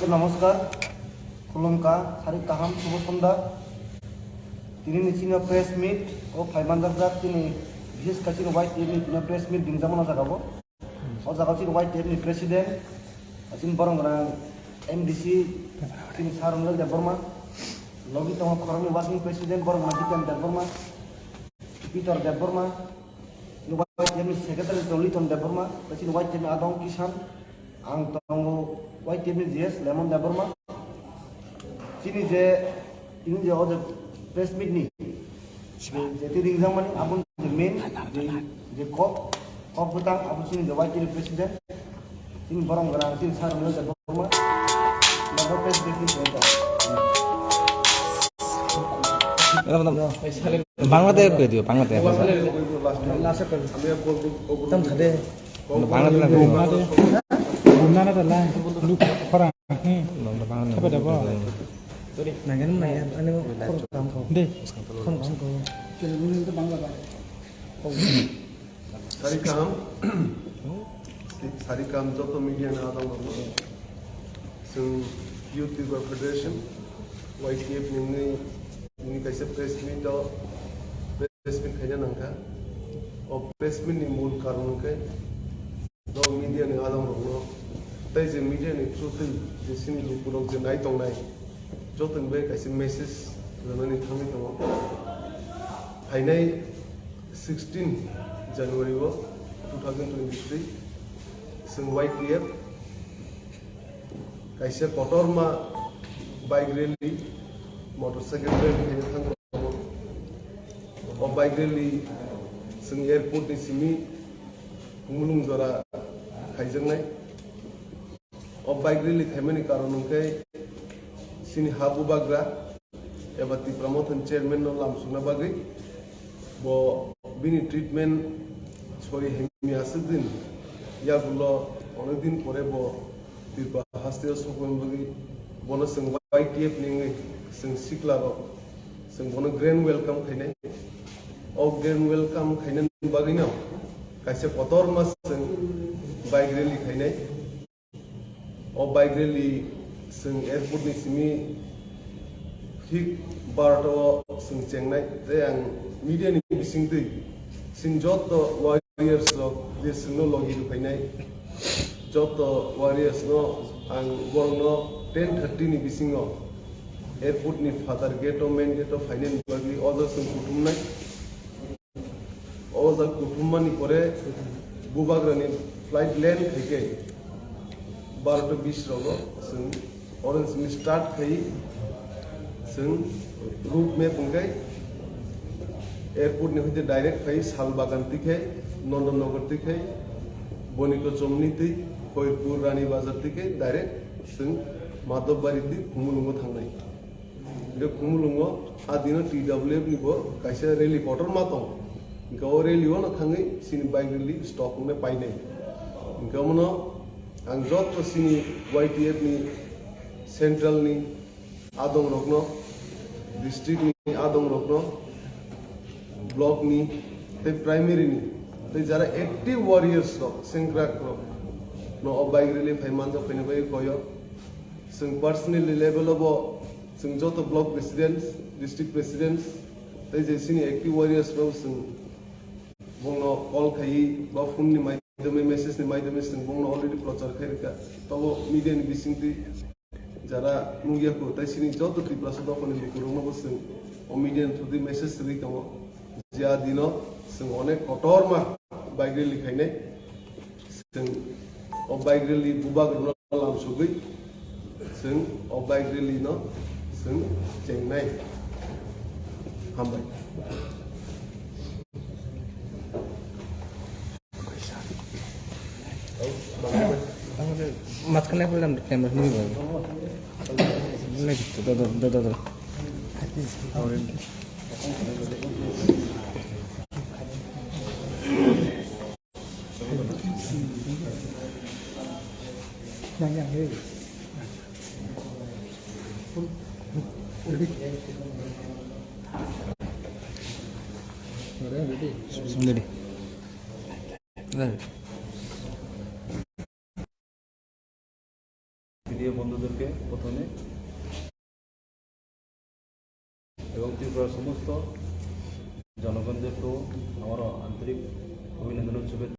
সবাইকে নমস্কার, খুলুমকা, সারি কাহাম, শুভ সন্ধ্যা। তিনি নিচিন প্রেস মিট ও ফাইমানজার তিনি বিশেষ কাছে YTF ni তিনি প্রেস মিট দিনজামনা জাগাবো ও জাগাও তিনি YTF ni প্রেসিডেন্ট আছিন বরংরা MDC তিনি সারঙ্গল দেববর্মা লগি তম খরমি ওয়াকিং প্রেসিডেন্ট বরং মাজিকান Debbarma Peter Debbarma YTF ni secretary দলিতন দেববর্মা আছিন YTF ni আদং কিষান আং তঙ্গ YTF ni GS Lemon Debbarma তিনি যে অজে press meet ni jadi ringzang mani abun main je kop betang abun sini the YTF president ini borong garang sini sar mel da borma da press briefing center বাংলাতে কই দিও বাংলাতে লাসে কর আমি বলবো তম থাকে বাংলাতে না বুমনা না লা লু খরা বাংলা খাবে দাও sorry nangan mai ane program ko they kon ko kelmin to bangla ba Sarikam joto media na adam so youth federation YTF ni kaise press meet khanya nangka o press meet ni mul karon ke do media ni adam ro tai je media ni truth je sini lu purok je nai tong nai joto be kaise message ranani thami to Phainai 16 January 2023 sing YTF kaise kotorma bike rally motorcycle rally kaya thang o bike rally sing airport ni simi mulung jora khaijangnai o bike rally thaimani karon kai sini Bubagra ebati promotion chairman no lam suna bagri bo bini treatment sorry hemi asudin ya gulo onedin pore bo tirpa haste sokon bagi bono sing YTF ningi sing siklaro sing bono grand welcome khaine o grand welcome khaine bagi no kaise kotor mas sing bike rally khaine o bike rally sing airport ni simi hik barto sing chengnai te ang media ni sing tei sing joto warriors lo de sing no logi du painai joto warriors no ang borno 10:30 ni bisingo airport ni father gate o main gate o finance bagi other sing kutumnai other kutumani pore Bubagra ni flight land theke 12:20 rogo sing orange ni start khai sing route में पंगे airport ने होते direct खाई सालबागान तिखे नंदन नगर तिखे बनिको चमनी ति खयरपुर रानी बाजार तिखे direct सिंग माधवबारी ति खुमुलुंगो थांनाय बे खुमुलुंगो आ दिनो TWF निबो कायसे रेली पटर मातो गाव रेलियो न थाङै सिनि बाइक रेली स्टॉक ने पाइनाय गामनो आं जत सिनि YTF नि सेंट्रल नि आदम रगनो डिस्ट्रिक्ट नि आदम रगनो ब्लॉक नि ते प्राइमरी नि ते जरा एक्टिव वॉरियर्स रो सेंक्राक रो नो बाइक रेली फाइमान जो फैने बाय कोयो जों पर्सनली लेवल अब जों जत ब्लॉक प्रेसिडेंट्स डिस्ट्रिक्ट प्रेसिडेंट्स ते जे सिनि एक्टिव वॉरियर्स रो जों बंनो कॉल खाई बा फोन नि माध्यमे मेसेज नि माध्यमे जों बंनो अलरेडी प्रचार खायरका तब मीडिया नि बिसिंति যারা নুইয়া কো তাই সিনি যত ত্রিপুরা সদা কোনে লিকুরং বসেন ও মিডিয়ান থ্রু দি মেসেজ রি কাম যা দিন जों অনেক কটর মা বাইক রেলি খাইনে जों ও বাইক রেলি বুবাগ্রা লাম সুগৈ जों ও বাইক রেলি ন जों চেংনাই হামবাই মাঝখানে বললাম ক্যামেরা নিয়ে যাবে দাদা yang he sendiri video প্রিয় বন্ধুদেরকে প্রথমে এবং ত্রিপুরার সমস্ত জনগণদেরকেও আমার আন্তরিক অভিনন্দন ও শুভেচ্ছা।